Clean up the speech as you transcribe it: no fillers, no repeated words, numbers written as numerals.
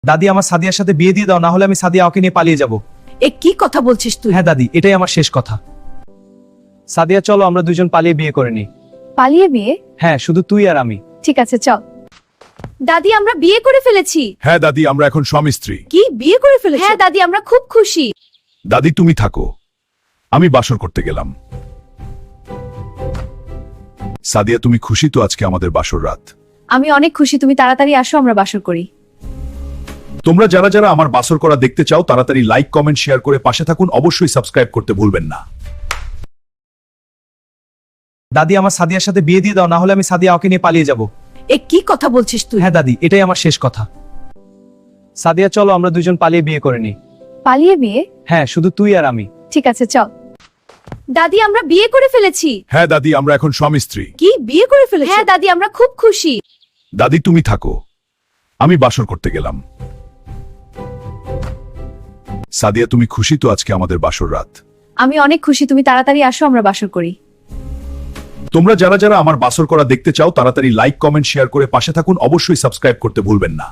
দাদি আমার সাদিয়ার সাথে বিয়ে দিয়ে দাও, না হলে আমি সাদিয়া ওকে নিয়ে পালিয়ে যাব। এ কি কথা বলছিস তুই? হ্যাঁ দাদি, এটাই আমার শেষ কথা। সাদিয়া চলো আমরা দুজন পালিয়ে বিয়ে করে নিই। পালিয়ে বিয়ে? হ্যাঁ, শুধু তুই আর আমি। ঠিক আছে চল। দাদি আমরা বিয়ে করে ফেলেছি। হ্যাঁ দাদি, আমরা এখন স্বামী স্ত্রী। কি বিয়ে করে ফেলেছি? হ্যাঁ দাদি আমরা খুব খুশি। দাদি তুমি থাকো, আমি বাসর করতে গেলাম। সাদিয়া তুমি খুশি তো আজকে আমাদের বাসর রাত? আমি অনেক খুশি, তুমি তাড়াতাড়ি আসো আমরা বাসর করি। তোমরা যারা যারা আমার বাসর করা দেখতে চাও তাড়াতাড়ি লাইক কমেন্ট শেয়ার করে পাশে থাকুন, অবশ্যই সাবস্ক্রাইব করতে ভুলবেন না। দাদি আমার সাদিয়ার সাথে বিয়ে দিয়ে দাও, না হলে আমি সাদিয়া ওকে নিয়ে পালিয়ে যাব। এ কি কথা বলছিস তুই? হ্যাঁ দাদি, এটাই আমার শেষ কথা। সাদিয়া চলো আমরা দুজন পালিয়ে বিয়ে করে নিই। পালিয়ে বিয়ে? হ্যাঁ, শুধু তুই আর আমি। ঠিক আছে চল। দাদি আমরা বিয়ে করে ফেলেছি। হ্যাঁ দাদি, আমরা এখন স্বামী স্ত্রী। কি বিয়ে করে ফেলেছি? হ্যাঁ দাদি আমরা খুব খুশি। দাদি তুমি থাকো, আমি বাসর করতে গেলাম। সাদিয়া তুমি খুশি তো আজকে আমাদের বাসর রাত? আমি অনেক খুশি, তুমি তাড়াতাড়ি আসো আমরা বাসর করি। তোমরা যারা যারা আমার বাসর করা দেখতে চাও তাড়াতাড়ি লাইক কমেন্ট শেয়ার করে পাশে থাকুন, অবশ্যই সাবস্ক্রাইব করতে ভুলবেন না।